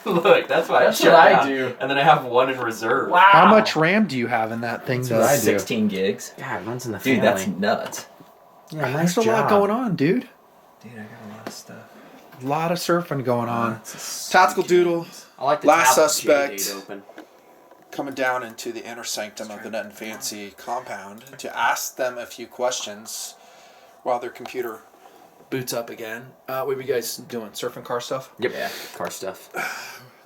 Look, that's why That's what I do. And then I have one in reserve. Wow. How much RAM do you have in that thing? That's what I do. 16 gigs. God, it runs in the family. Dude, that's nuts. Yeah, nice There's a lot job. going on, dude. Dude, I got a lot of stuff. A lot of surfing going on. That's a Tactical Doodle, I like the Last tab Suspect. J-date open. coming down into the inner sanctum of the Nut and Fancy compound to ask them a few questions while their computer boots up again. What were you guys doing? Surfing car stuff? Yep. Yeah, car stuff.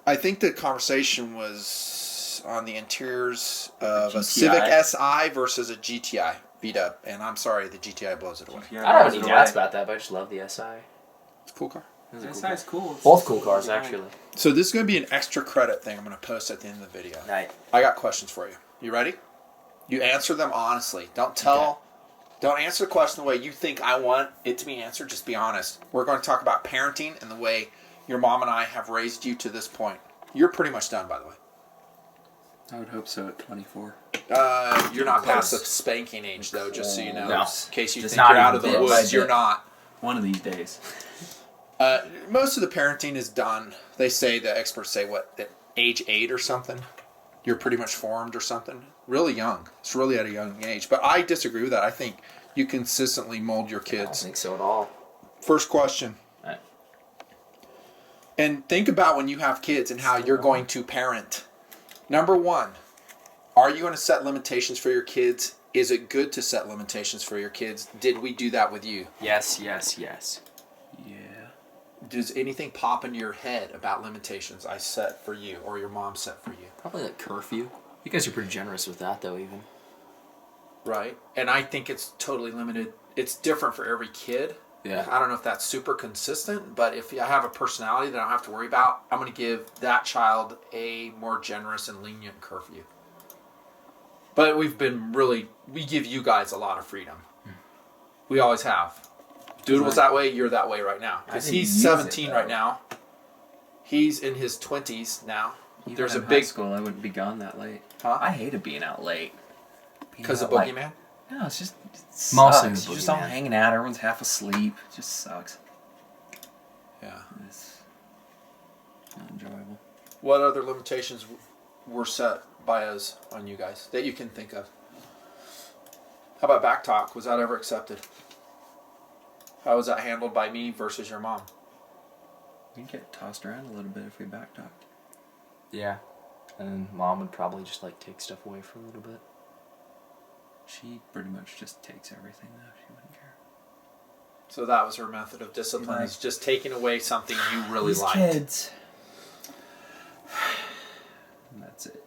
I think the conversation was on the interiors of a GTI. Civic Si versus a GTI V-Dub, and I'm sorry, the GTI blows it away. I don't have any doubts about that, but I just love the SI. It's a cool car. The SI's cool. Both cool cars, actually. So this is going to be an extra credit thing I'm going to post at the end of the video. Right. I got questions for you. You ready? You answer them honestly. Don't answer the question the way you think I want it to be answered. Just be honest. We're going to talk about parenting and the way your mom and I have raised you to this point. You're pretty much done, by the way. I would hope so at 24. You're not past the spanking age, though, just so you know. No. In case you Just think you're not out of the even woods, close. you're not. One of these days. Most of the parenting is done. They say, the experts say, what, at age 8 or something? You're pretty much formed or something? Really young. It's really at a young age. But I disagree with that. I think you consistently mold your I don't kids. think so at all. First question. Right. And think about when you have kids and how you're going to parent. Number one, are you going to set limitations for your kids? Is it good to set limitations for your kids? Did we do that with you? Yes, yes, yes. Yeah. Does anything pop into your head about limitations I set for you or your mom set for you? Probably like curfew. You guys are pretty generous with that, though, even. Right. And I think it's totally limited. It's different for every kid. Yeah. I don't know if that's super consistent, but if I have a personality that I don't have to worry about, I'm going to give that child a more generous and lenient curfew. But we give you guys a lot of freedom. We always have. Doodle was that way, you're that way right now. Because he's 17 right now. He's in his 20s now. Even There's a in big... high school, I wouldn't be gone that late. Huh? I hated being out late. Because of Being out, Boogeyman? No, it's just... It Mostly sucks. the You're just all Boogeyman. hanging out. Everyone's half asleep. It just sucks. Yeah. It's not enjoyable. What other limitations were set by us on you guys that you can think of? How about back talk? Was that ever accepted? How was that handled by me versus your mom? We'd get tossed around a little bit if we backtalked. Yeah. And then Mom would probably just, like, take stuff away for a little bit. She pretty much just takes everything, though. She wouldn't care. So that was her method of discipline, Right. is just taking away something you really These liked. kids. And that's it.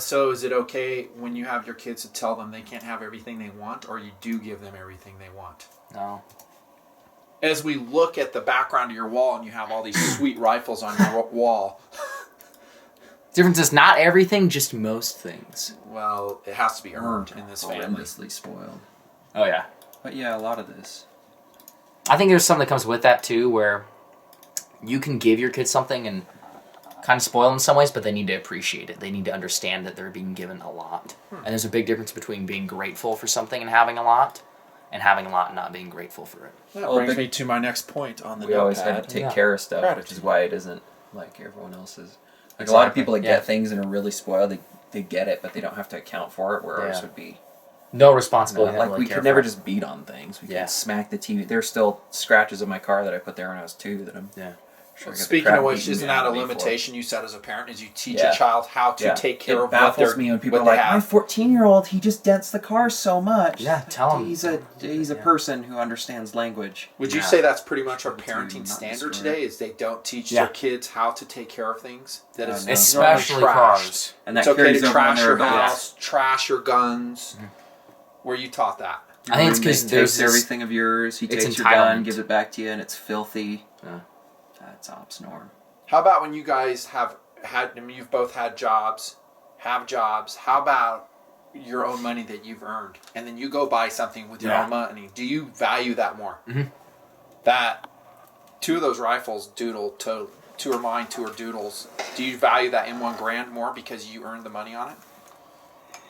So is it okay when you have your kids to tell them they can't have everything they want, or you do give them everything they want? No. As we look at the background of your wall and you have all these sweet rifles on your wall, Difference is not everything, just most things. well, it has to be earned in this family. Horrendously spoiled. Oh, yeah. But yeah, a lot of this. I think there's something that comes with that, too, where you can give your kids something and kind of spoil them in some ways, but they need to appreciate it. They need to understand that they're being given a lot. And there's a big difference between being grateful for something and having a lot and not being grateful for it. That Well, brings big- me to my next point on the We always had notepad. to take Yeah. care of stuff, which is Gratitude. why it isn't like everyone else's. Like a lot of Exactly. people that Yeah. get things and are really spoiled, they get it, but they don't have to account for it, where ours Yeah. would be. No responsibility. Like, we could never just beat on things. We Yeah. could smack the TV. There's still scratches of my car that I put there when I was 2 that I'm Yeah. sure got the Speaking crap of which, beaten isn't out that a of me for. limitation you set as a parent? Is you teach Yeah. a child how to Yeah. take care it of what baffles me when people are what like, they my have. 14-year-old, he just dents the car so much. Yeah, tell him. He's a Yeah. person who understands language. Would you Yeah. say that's pretty much our Should tell you parenting not to standard destroy today? Is they don't teach Yeah. their kids how to take care of things? That is No. Especially normally trashed. cars. And that It's okay carries to over when trash they're your adults. house, trash your guns. Where you taught that? I think it's Roommate because there's takes this, everything of yours. He it's takes your gun, entitlement. gives it back to you, and it's filthy. Yeah. That's ops norm. How about when you guys have had? I mean, you've both had jobs, have jobs. How about your own money that you've earned, and then you go buy something with your Yeah. own money? Do you value that more? Mhm. That 2 of those rifles, Doodle, 2 are mine, 2 are Doodle's. Do you value that M1 Grand more because you earned the money on it,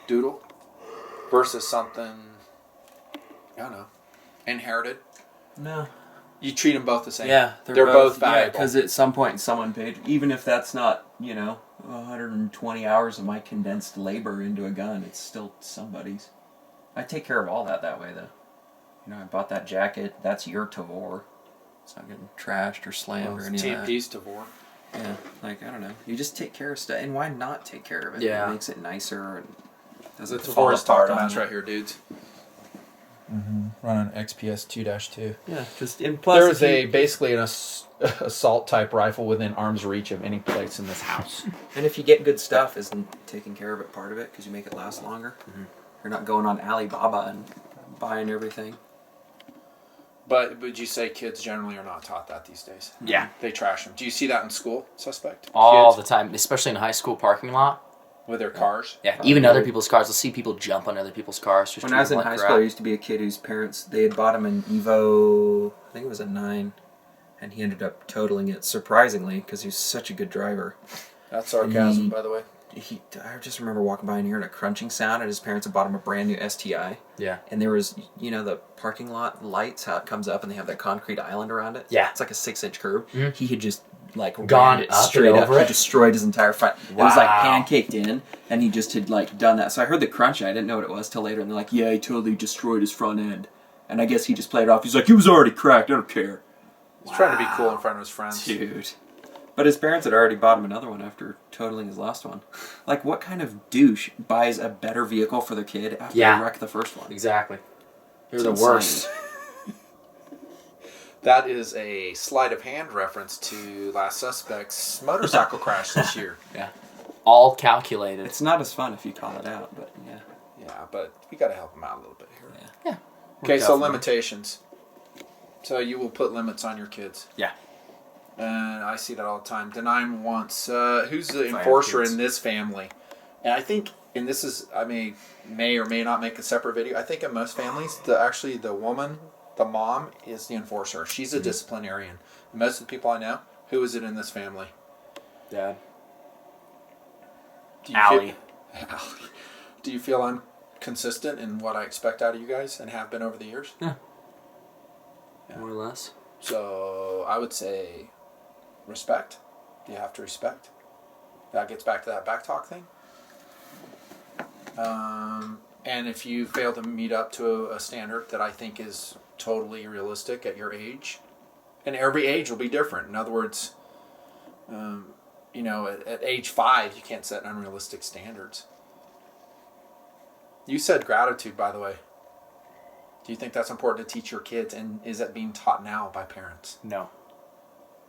Doodle, versus something I don't know, inherited? No. You treat them both the same. Yeah, they're both valuable. Because at some point, someone paid, even if that's not 120 hours of my condensed labor into a gun, it's still somebody's. I take care of all that way though. I bought that jacket. That's your Tavor. It's not getting trashed or slammed or any of that. TP's Tavor. Yeah, I don't know. You just take care of stuff, and why not take care of it? Yeah. It makes it nicer and doesn't The fall Tavor's apart talking on about you. right here, dudes. Running XPS 2-2. Yeah, just and plus There's basically an assault type rifle within arm's reach of any place in this house. and if you get good stuff, isn't taking care of it part of it because you make it last longer? Mm-hmm. You're not going on Alibaba and buying everything. But would you say kids generally are not taught that these days? Yeah. They trash them. Do you see that in school, suspect? All Kids the time, especially in a high school parking lot. with their cars? Yeah, even other people's cars. You'll see people jump on other people's cars. Just When I was in treat them high like school, crap. there used to be a kid whose parents, they had bought him an Evo, I think it was a 9, and he ended up totaling it, surprisingly, because he was such a good driver. That's sarcasm, by the way. I just remember walking by and hearing a crunching sound, and his parents had bought him a brand new STI. Yeah. And there was, the parking lot lights, how it comes up, and they have that concrete island around it. Yeah. It's like a 6-inch curb. Mhm. He had just, Gone ran it up and straight up. over He it? destroyed his entire front. It was like Wow. pancaked in, and he just had, done that. So I heard the crunch, and I didn't know what it was till later, and they're like, yeah, he totally destroyed his front end. And I guess he just played it off. He's like, it was already cracked, I don't care. He's trying to be cool in front of his friends. Dude. But his parents had already bought him another one after totaling his last one. Like, what kind of douche buys a better vehicle for their kid after Yeah. they wreck the first one? Exactly. They're It's the insane. worst. That is a sleight of hand reference to Last Suspect's motorcycle crash this year. Yeah. All calculated. It's not as fun if you call it out, but yeah. Yeah, but we got to help him out a little bit here. Yeah. Okay, Worked so out for me. limitations. So you will put limits on your kids. Yeah. And I see that all the time. Deny him once. Who's the If I have enforcer kids. in this family? And I think, and this is, I may or may not make a separate video. I think in most families, the woman, the mom, is the enforcer. She's a disciplinarian. And most of the people I know, who is it in this family? Dad. Do you Allie. Do you feel I'm consistent in what I expect out of you guys and have been over the years? Yeah. Yeah. More or less. So I would say respect. You have to respect. That gets back to that back talk thing. And if you fail to meet up to a standard that I think is totally realistic at your age, and every age will be different. In other words, at age 5, you can't set unrealistic standards. You said gratitude, by the way. Do you think that's important to teach your kids, and is that being taught now by parents? No.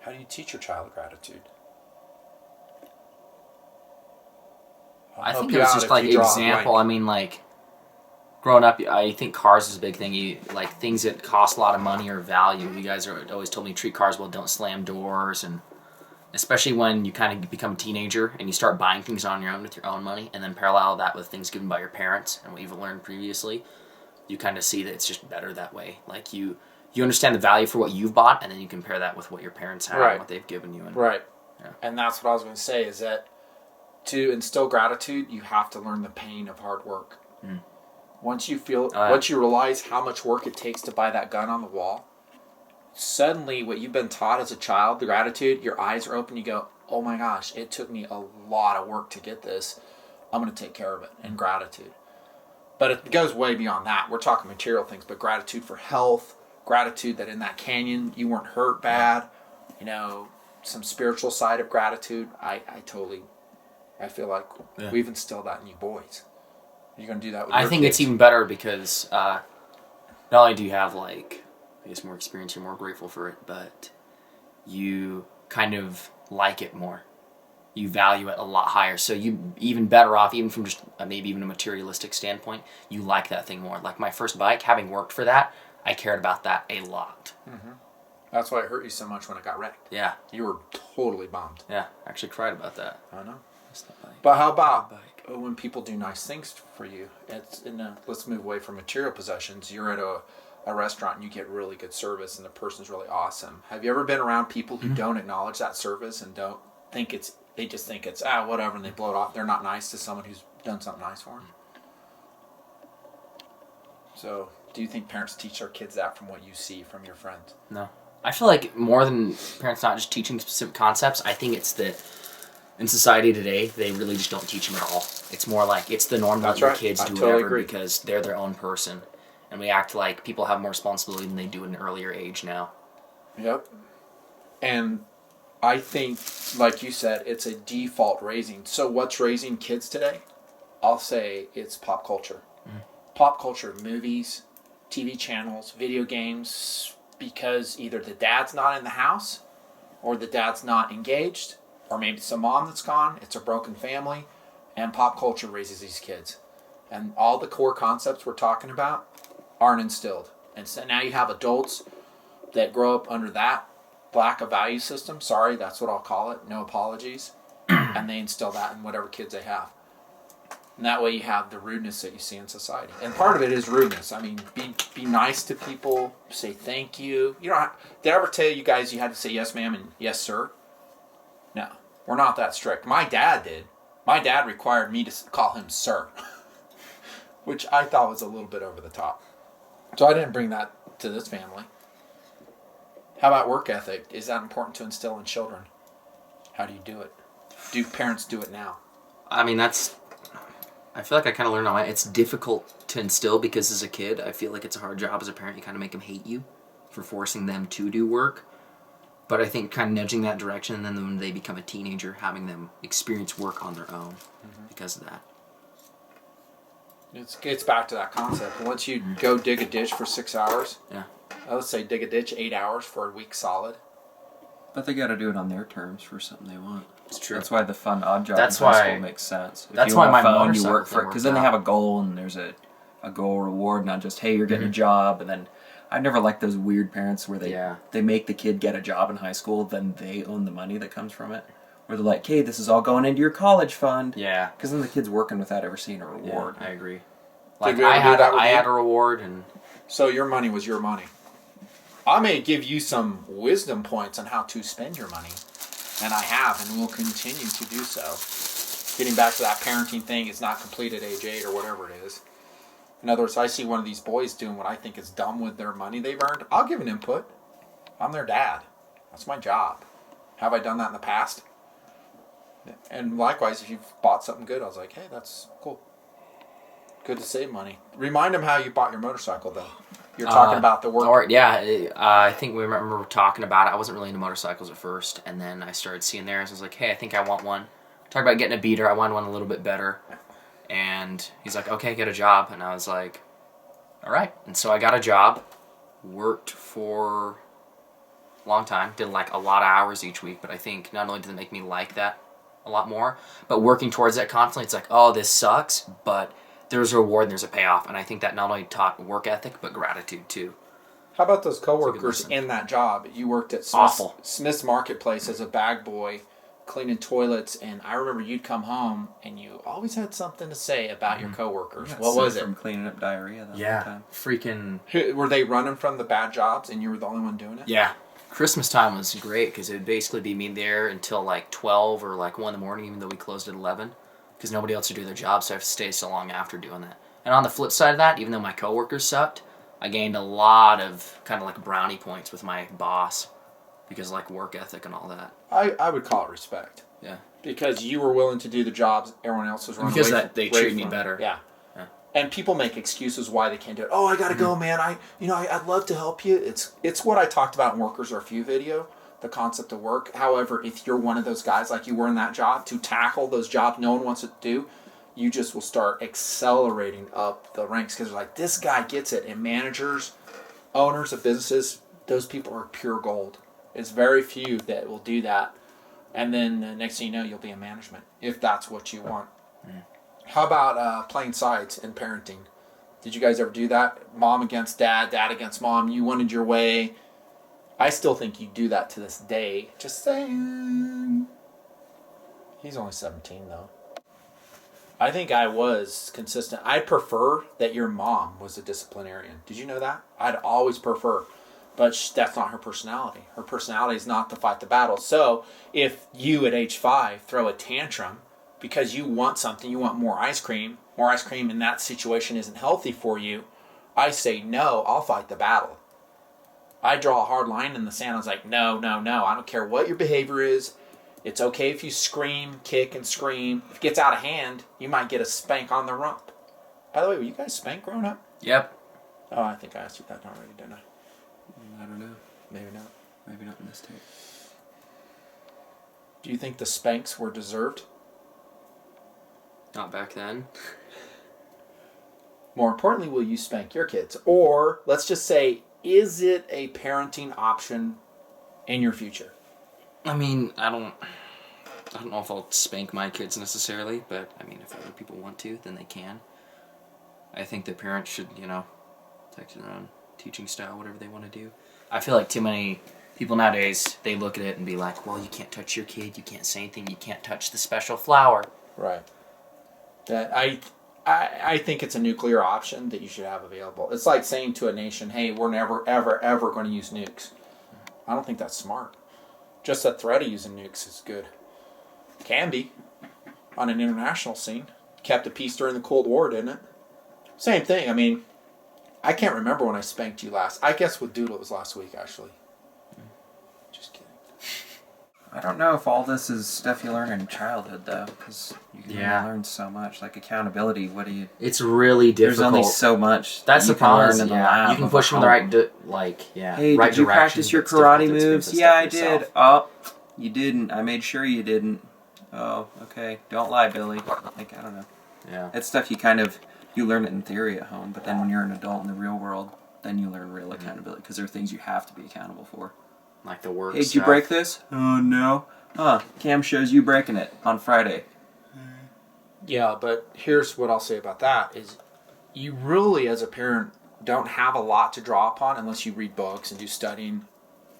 How do you teach your child gratitude? I think it was just like example. I mean, like growing up, I think cars is a big thing. You like things that cost a lot of money or value. You guys are always told me treat cars well, don't slam doors, and especially when you kind of become a teenager and you start buying things on your own with your own money, and then parallel that with things given by your parents and what you've learned previously. You kind of see that it's just better that way. Like you understand the value for what you've bought, and then you compare that with what your parents have Right. and what they've given you. And, Right. Yeah. And that's what I was going to say is that to instill gratitude, you have to learn the pain of hard work. Mm. Once you feel, yeah. once you realize how much work it takes to buy that gun on the wall, suddenly what you've been taught as a child, the gratitude, your eyes are open. You go, oh my gosh, it took me a lot of work to get this. I'm going to take care of it. And gratitude. But it goes way beyond that. We're talking material things, but gratitude for health, gratitude that in that canyon you weren't hurt bad, some spiritual side of gratitude. I feel like we've instilled that in you boys. You're going to do that with your I think kids. it's even better because not only do you have more experience, you're more grateful for it, but you kind of like it more. You value it a lot higher. So you even better off, even from just maybe even a materialistic standpoint, you like that thing more. Like my first bike, having worked for that, I cared about that a lot. Mm-hmm. That's why it hurt you so much when it got wrecked. Yeah. You were totally bummed. Yeah. I actually cried about that. I know. That's not bike. But how about when people do nice things for you? Let's move away from material possessions. You're at a restaurant and you get really good service and the person's really awesome. Have you ever been around people who don't acknowledge that service and don't think they just think it's whatever, and they blow it off? They're not nice to someone who's done something nice for them. So, do you think parents teach their kids that from what you see from your friends? No. I feel like more than parents not just teaching specific concepts, I think it's that in society today, they really just don't teach them at all. It's more like it's the norm to let That's your right. kids I do totally whatever agree. because they're their own person. And we act like people have more responsibility than they do at an earlier age now. Yep. And I think, like you said, it's a default raising. So what's raising kids today? I'll say it's pop culture. Pop culture, movies, TV channels, video games, because either the dad's not in the house or the dad's not engaged, or maybe it's a mom that's gone, it's a broken family, and pop culture raises these kids. And all the core concepts we're talking about aren't instilled. And so now you have adults that grow up under that lack of value system. Sorry, that's what I'll call it. No apologies. And they instill that in whatever kids they have. And that way you have the rudeness that you see in society. And part of it is rudeness. I mean, be nice to people. Say thank you. You don't have, did I ever tell you guys you had to say yes ma'am and yes sir? No. We're not that strict. My dad did. My dad required me to call him sir. Which I thought was a little bit over the top. So I didn't bring that to this family. How about work ethic? Is that important to instill in children? How do you do it? Do parents do it now? I mean, I feel like I kind of learned on my. It's difficult to instill because as a kid, I feel like it's a hard job as a parent. You kind of make them hate you for forcing them to do work. But I think kind of nudging that direction, and then when they become a teenager, having them experience work on their own because of that. It gets back to that concept. Once you go dig a ditch for 6 hours, Yeah. let's say dig a ditch 8 hours for a week solid. But they got to do it on their terms for something they want. It's true. That's why the fun odd job That's in high why- school makes sense. If that's you why want my fun, you motorcycle work for thing it because works then they out. have a goal and there's a goal reward, not just hey you're getting a job. And then I never liked those weird parents where they make the kid get a job in high school, then they own the money that comes from it. Where they're like, hey, this is all going into your college fund. Yeah. Because then the kid's working without ever seeing a reward. I agree. Like we ever I do had, that with I you? had a reward, and So your money was your money. I may give you some wisdom points on how to spend your money, and I have and will continue to do so. Getting back to that parenting thing, it's not complete at age 8 or whatever it is. In other words, I see one of these boys doing what I think is dumb with their money they've earned. I'll give an input. I'm their dad. That's my job. Have I done that in the past? And likewise, if you've bought something good, I was like, hey, that's cool. Good to save money. Remind them how you bought your motorcycle, though. You're talking about the work. Or, yeah, I think we remember talking about it. I wasn't really into motorcycles at first, and then I started seeing theirs. I was like, hey, I think I want one. Talked about getting a beater. I wanted one a little bit better. And he's like, okay, get a job. And I was like, all right. And so I got a job, worked for a long time, did like a lot of hours each week, but I think not only did it make me like that a lot more, but working towards that constantly, it's like, oh, this sucks, but there's a reward and there's a payoff. And I think that not only taught work ethic, but gratitude too. How about those coworkers lesson. in that job? You worked at Awful. Smith's Marketplace as a bag boy, cleaning toilets, and I remember you'd come home and you always had something to say about your coworkers. What was it? From cleaning up diarrhea that one time. Freaking... Were they running from the bad jobs and you were the only one doing it? Yeah. Christmas time was great because it would basically be me there until like 12 or like 1 in the morning, even though we closed at 11, because nobody else would do their job, so I have to stay so long after doing that. And on the flip side of that, even though my coworkers sucked, I gained a lot of kind of like brownie points with my boss because of like work ethic and all that. I would call it respect. Yeah. Because you were willing to do the jobs everyone else was running Because away that they away treat me from. better. Yeah. Yeah. And people make excuses why they can't do it. Oh, I gotta go, man. I'd love to help you. It's what I talked about in Workers Are Few video, the concept of work. However, if you're one of those guys like you were in that job, to tackle those jobs no one wants to do, you just will start accelerating up the ranks because they're like, this guy gets it. And managers, owners of businesses, those people are pure gold. It's very few that will do that. And then next thing you know, you'll be in management if that's what you want. How about playing sides in parenting? Did you guys ever do that? Mom against dad, dad against mom. You wanted your way. I still think you do that to this day. Just saying. He's only 17 though. I think I was consistent. I'd prefer that your mom was a disciplinarian. Did you know that? I'd always prefer. But that's not her personality. Her personality is not to fight the battle. So if you at age 5 throw a tantrum because you want something, you want more ice cream in that situation isn't healthy for you, I say no, I'll fight the battle. I draw a hard line in the sand. I was like, no. I don't care what your behavior is. It's okay if you scream, kick, and scream. If it gets out of hand, you might get a spank on the rump. By the way, were you guys spanked growing up? Yep. Oh, I think I asked you that already, didn't I? I don't know. Maybe not. Maybe not in this tape. Do you think the spanks were deserved? Not back then. More importantly, will you spank your kids? Or, let's just say, is it a parenting option in your future? I mean, I don't know if I'll spank my kids necessarily, but I mean, if other people want to, then they can. I think the parents should, take their own teaching style, whatever they want to do. I feel like too many people nowadays, they look at it and be like, well, you can't touch your kid, you can't say anything, you can't touch the special flower. Right. That I think it's a nuclear option that you should have available. It's like saying to a nation, hey, we're never, ever, ever going to use nukes. I don't think that's smart. Just the threat of using nukes is good. Can be. On an international scene. Kept the peace during the Cold War, didn't it? Same thing. I mean, I can't remember when I spanked you last. I guess with Doodle it was last week, actually. Just kidding. I don't know if all this is stuff you learn in childhood, though, because you can Yeah. only learn so much. Like accountability, what do you... It's really difficult. There's only so much That's you the can problem. learn in the Yeah, lab you can of push a them in the right, home. Hey, right did you direction, practice your but it's difficult karate to experience moves? this Yeah, stuff I did. yourself. Oh, you didn't. I made sure you didn't. Oh, okay. Don't lie, Billy. Like, I don't know. Yeah. It's stuff you learn it in theory at home, but then when you're an adult in the real world, then you learn real accountability, because there are things you have to be accountable for. Like the work Hey, did stuff. you break this? Oh, no. Huh, Cam shows you breaking it on Friday. Yeah, but here's what I'll say about that is you really, as a parent, don't have a lot to draw upon unless you read books and do studying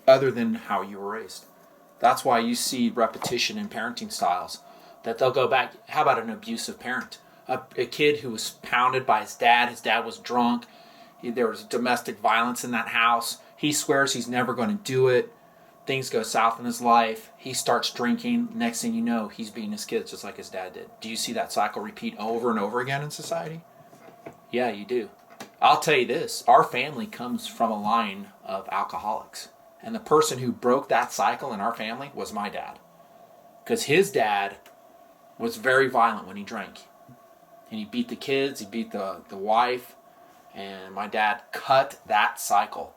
other than how you were raised. That's why you see repetition in parenting styles. That they'll go back, how about an abusive parent? A kid who was pounded by his dad was drunk, there was domestic violence in that house, he swears he's never going to do it, things go south in his life, he starts drinking, next thing you know, he's beating his kids just like his dad did. Do you see that cycle repeat over and over again in society? Yeah, you do. I'll tell you this, our family comes from a line of alcoholics. And the person who broke that cycle in our family was my dad. Because his dad was very violent when he drank. And he beat the kids, he beat the wife, and my dad cut that cycle.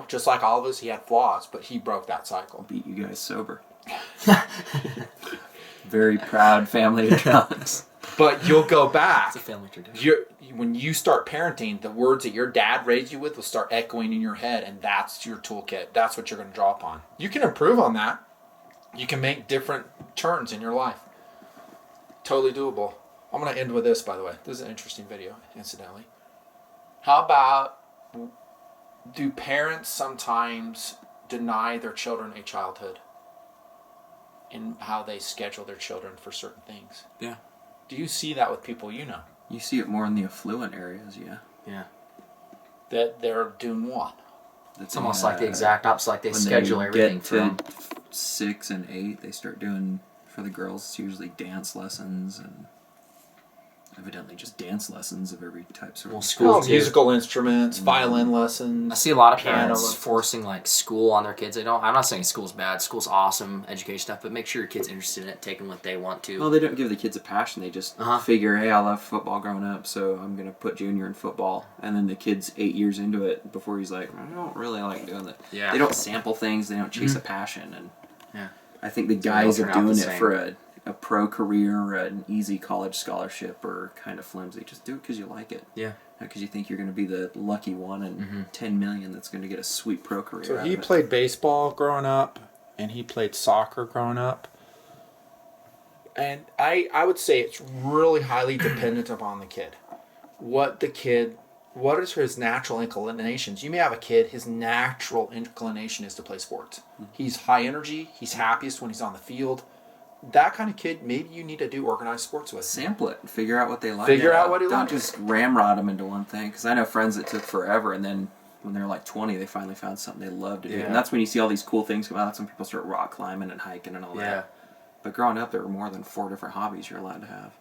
Just like all of us, he had flaws, but he broke that cycle. Beat you guys sober. Very proud family of drunks. But you'll go back. It's a family tradition. When you start parenting, the words that your dad raised you with will start echoing in your head, and that's your toolkit. That's what you're going to draw upon. You can improve on that. You can make different turns in your life. Totally doable. I'm going to end with this, by the way. This is an interesting video, incidentally. How about, do parents sometimes deny their children a childhood in how they schedule their children for certain things? Yeah. Do you see that with people you know? You see it more in the affluent areas, yeah. Yeah. That they're doing what? It's almost like the exact opposite, like they when schedule they everything get from... to 6 and 8, they start doing, for the girls, it's usually dance lessons and evidently just dance lessons of every type sort Well, of school too. Musical instruments, violin lessons. I see a lot of piano parents lessons. forcing like school on their kids. I'm not saying school's bad. School's awesome, education stuff, but make sure your kid's interested in it, taking what they want to. Well, they don't give the kids a passion. They just figure, hey, I love football growing up, so I'm going to put Junior in football. And then the kid's 8 years into it before he's like, I don't really like doing that. Yeah. They don't sample things. They don't chase a passion. And Yeah. I think the they'll guys are turn out the doing it same. for a pro career or an easy college scholarship or kind of flimsy. Just do it because you like it. Yeah. Because you think you're going to be the lucky one in 10 million that's going to get a sweet pro career. So out he of it. played baseball growing up, and he played soccer growing up. And I would say it's really highly dependent upon the kid. What is his natural inclinations? You may have a kid, his natural inclination is to play sports. He's high energy, he's happiest when he's on the field. That kind of kid, maybe you need to do organized sports with. Sample it and figure out what they like. Figure out what he Don't likes. just ramrod them into one thing. Because I know friends that took forever, and then when they're like 20, they finally found something they love to do. Yeah. And that's when you see all these cool things come out. That's when people start rock climbing and hiking and all Yeah. that. But growing up, there were more than 4 different hobbies you're allowed to have.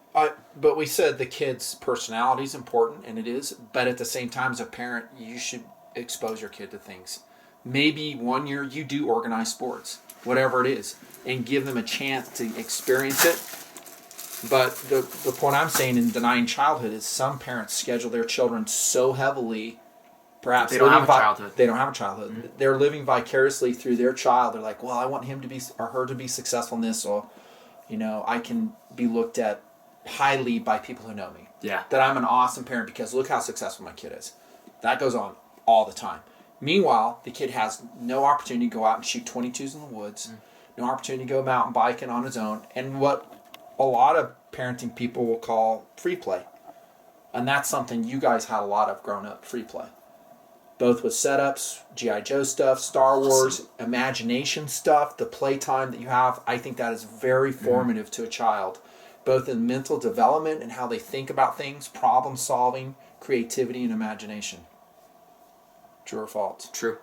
But we said the kid's personality is important, and it is. But at the same time, as a parent, you should expose your kid to things. Maybe one year you do organize sports, whatever it is, and give them a chance to experience it. But the point I'm saying in denying childhood is some parents schedule their children so heavily, perhaps They don't have a childhood. They don't have a childhood. Mm-hmm. They're living vicariously through their child. They're like, well, I want him to be or her to be successful in this, so I can be looked at highly by people who know me. Yeah. That I'm an awesome parent because look how successful my kid is. That goes on all the time. Meanwhile, the kid has no opportunity to go out and shoot 22s in the woods, no opportunity to go mountain biking on his own, and what a lot of parenting people will call free play. And that's something you guys had a lot of growing up, free play. Both with setups, G.I. Joe stuff, Star Wars, imagination stuff, the playtime that you have. I think that is very formative to a child, both in mental development and how they think about things, problem solving, creativity, and imagination. True or false? True.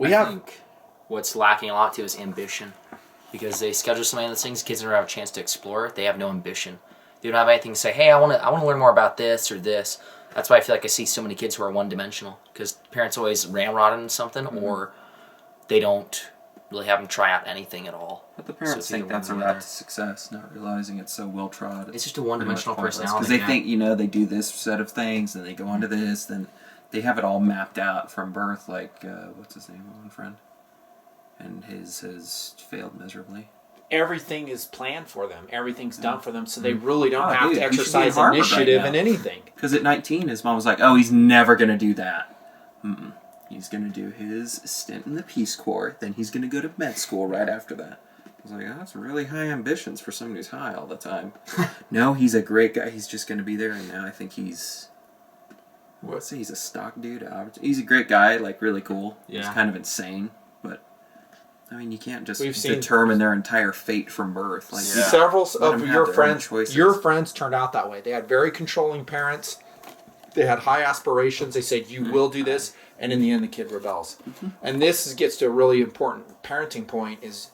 I think what's lacking a lot too is ambition. Because they schedule so many of those things, kids never have a chance to explore. They have no ambition. They don't have anything to say, hey, I want to learn more about this or this. That's why I feel like I see so many kids who are one-dimensional. Because parents always ramrod them something, or they don't really have them try out anything at all. But the parents think that's a route to success, not realizing it's so well trod. It's just a one-dimensional personality. Because they think, they do this set of things, then they go on to this, then they have it all mapped out from birth, like, what's his name, one friend? And his has failed miserably. Everything is planned for them. Everything's done for them, so they really don't have to exercise initiative in anything. Because at 19, his mom was like, oh, he's never going to do that. He's going to do his stint in the Peace Corps, then he's going to go to med school right after that. I was like, oh, that's really high ambitions for somebody who's high all the time. No, he's a great guy. He's just going to be there, and now I think he's... Let's say he's a stock dude. He's a great guy, like really cool. Yeah. He's kind of insane, but... I mean, you can't just determine their entire fate from birth. Like several of your friends turned out that way. They had very controlling parents. They had high aspirations. They said, "You will do this," and in the end, the kid rebels. And this gets to a really important parenting point: is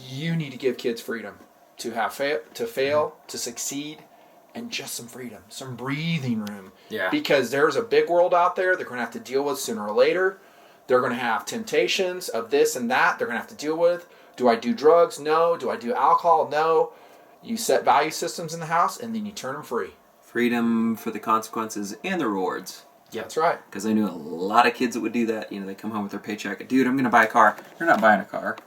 you need to give kids freedom to have to fail, to succeed, and just some freedom, some breathing room. Yeah. Because there's a big world out there they're going to have to deal with sooner or later. They're going to have temptations of this and that they're going to have to deal with. Do I do drugs? No. Do I do alcohol? No. You set value systems in the house, and then you turn them free. Freedom for the consequences and the rewards. Yeah, that's right. Because I knew a lot of kids that would do that. They come home with their paycheck. Dude, I'm going to buy a car. You're not buying a car.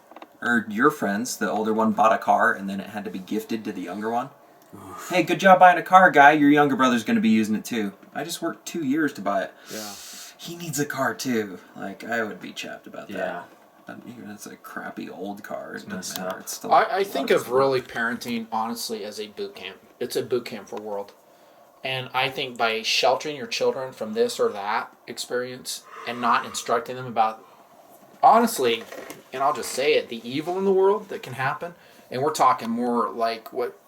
Or your friends, the older one bought a car, and then it had to be gifted to the younger one. Oof. Hey, good job buying a car, guy. Your younger brother's going to be using it, too. I just worked 2 years to buy it. Yeah. He needs a car too. Like, I would be chapped about that. Yeah. Even if it's a crappy old car. It doesn't matter. It's still I think of really parenting, honestly, as a boot camp. It's a boot camp for world. And I think by sheltering your children from this or that experience and not instructing them about, honestly, and I'll just say it, the evil in the world that can happen, and we're talking more like what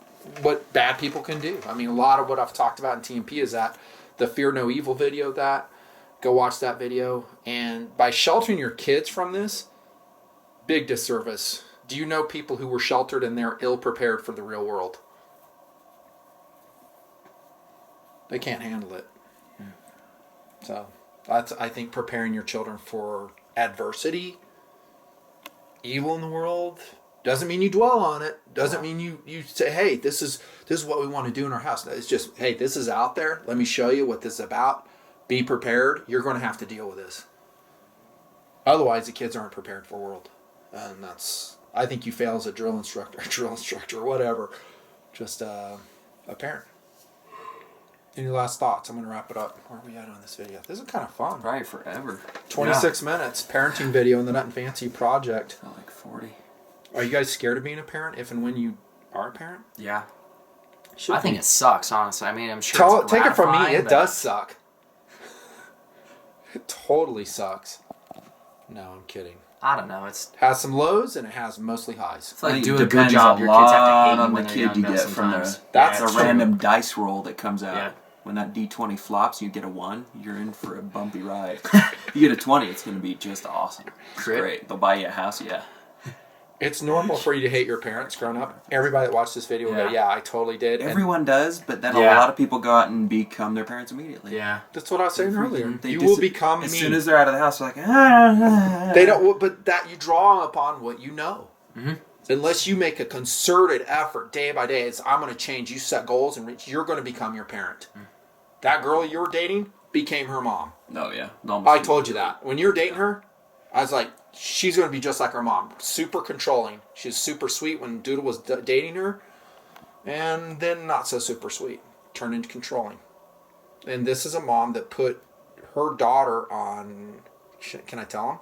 bad people can do. I mean, a lot of what I've talked about in TMP is that the Fear No Evil video go watch that video. And by sheltering your kids from this, big disservice. Do you know people who were sheltered and they're ill-prepared for the real world? They can't handle it. So that's, I think, preparing your children for adversity, evil in the world. Doesn't mean you dwell on it. Doesn't mean you say, hey, this is what we want to do in our house. It's just, hey, this is out there. Let me show you what this is about. Be prepared. You're going to have to deal with this. Otherwise, the kids aren't prepared for world. And I think you fail as a drill instructor, whatever. Just a parent. Any last thoughts? I'm going to wrap it up. Where are we at on this video? This is kind of fun. probably forever. 26 minutes. Parenting video in the Nut and Fancy project. Felt like 40. Are you guys scared of being a parent if and when you are a parent? Yeah. I think it sucks, honestly. I mean, I'm sure it's take it from me, gratifying, it does suck. It totally sucks. No, I'm kidding. I don't know. It Has some lows and it has mostly highs. It's like It do a good depends job. a Your kids have to hate lot you on when the they're kid young you get from That's the true. random dice roll that comes out. Yeah. When that D20 flops, you get a 1, you're in for a bumpy ride. You get a 20, it's going to be just awesome. It's Crit. great. They'll buy you a house, yeah. It's normal for you to hate your parents growing up. Everybody that watched this video will go, yeah, I totally did. Everyone does, but then Yeah. a lot of people go out and become their parents immediately. Yeah. That's what I was saying earlier. They You will become as me. soon as they're out of the house. They're like, They don't, but that you draw upon what you know. Mm-hmm. Unless you make a concerted effort day by day, it's I'm going to change. You set goals and reach. You're going to become your parent. That girl you were dating became her mom. No, yeah. I told you that when you were dating her. I was like, she's going to be just like her mom. Super controlling. She was super sweet when Doodle was dating her. And then not so super sweet. Turned into controlling. And this is a mom that put her daughter on, can I tell him?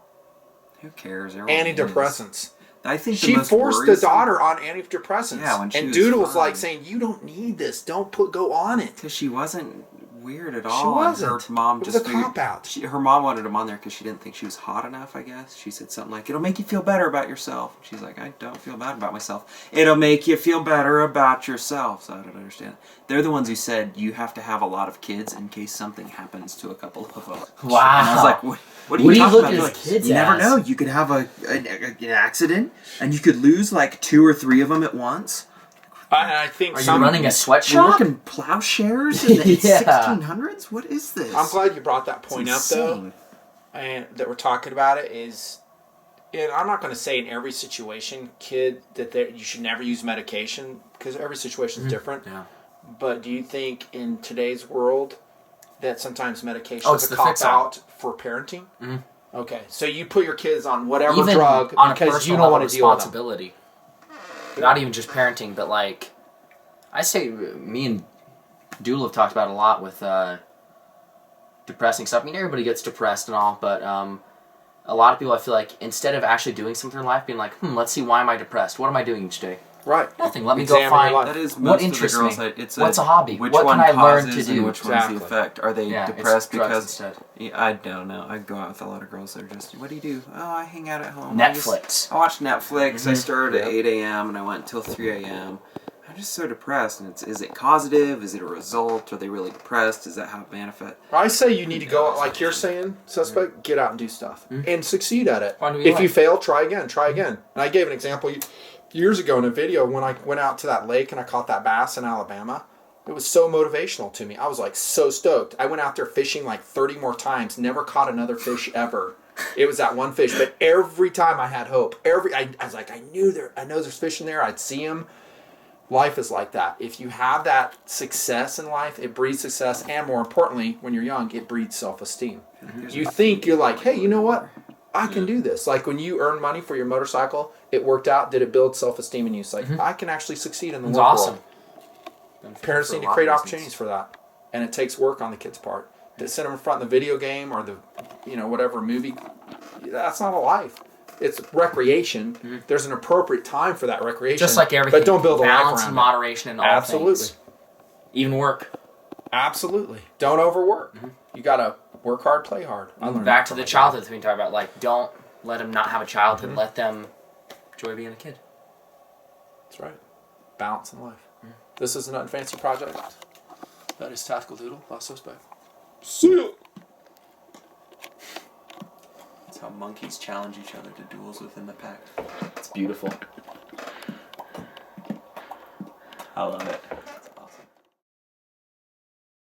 Who cares? Everyone Antidepressants. is. I think She forced the daughter on antidepressants. Yeah, when she and was Doodle's fine. like saying, you don't need this. Don't go on it. Because she wasn't weird at She all. wasn't. And her mom It was just a cop-out. Her mom wanted him on there because she didn't think she was hot enough, I guess. She said something like, it'll make you feel better about yourself. She's like, I don't feel bad about myself. It'll make you feel better about yourself. So I don't understand. They're the ones who said you have to have a lot of kids in case something happens to a couple of them. Wow. And I was like, what are What you do you talking look about? at They're as like, kids you never as? know. You could have an accident and you could lose like 2 or 3 of them at once. I think Are you running a We're sweatshop? working plowshares in the Yeah. 1600s? What is this? I'm glad you brought that point up, It's though. insane. And that we're talking about it is, and I'm not going to say in every situation, kid, that you should never use medication because every situation is different. Yeah. But do you think in today's world that sometimes medication it's is a the fix-all. cop-out for parenting? Mm-hmm. Okay, so you put your kids on whatever Even drug on a because personal you don't want level to deal with them. responsibility. Not even just parenting, but like, I say me and Doodle have talked about a lot with depressing stuff. I mean, everybody gets depressed and all, but a lot of people, I feel like, instead of actually doing something in life, being like, let's see, why am I depressed? What am I doing each day? Right. Nothing. Let me Examine go your find life. That is what most interests of the girls. me. It's What's a hobby? Which What one can I learn to causes do? and which one's Exactly. the effect? Are they Yeah, depressed it's drugs because? instead. Yeah, I don't know. I go out with a lot of girls that are just, what do you do? Oh, I hang out at home. Netflix. I watch Netflix. I started at Yep. 8 a.m. and I went until 3 a.m. I'm just so depressed. And is it causative? Is it a result? Are they really depressed? Is that how it manifests? I say you need to go out, like you're saying, suspect, get out and do stuff. And succeed at it. Find what you If you like. fail, try again, try again. And I gave an example years ago in a video when I went out to that lake and I caught that bass in Alabama. It was so motivational to me. I was like so stoked. I went out there fishing like 30 more times, never caught another fish ever. It was that one fish, but every time I had hope. I was like, I know there's fish in there. I'd see them. Life is like that. If you have that success in life, it breeds success, and more importantly, when you're young, it breeds self-esteem. You think you're like, hey, you know what? I can do this. Like when you earn money for your motorcycle, it worked out. Did it build self-esteem in you? It's like, I can actually succeed in the It's work awesome. world. Parents need to create opportunities for that, and it takes work on the kids' part. To sit them in front of the video game or the, whatever movie, that's not a life. It's recreation. There's an appropriate time for that recreation. Just like everything. But don't build a life balance around and it. moderation in all Absolutely. things. Even work. Absolutely. Don't overwork. You got to work hard, play hard. I learned Back that to from the my childhood thing we talked about. Like, don't let them not have a childhood. Let them enjoy being a kid. dad. That's right. Balance in life. This is a Nothing Fancy project. That is TacticalDoodle, LastSuspect. See ya. That's how monkeys challenge each other to duels within the pack. It's beautiful. I love it.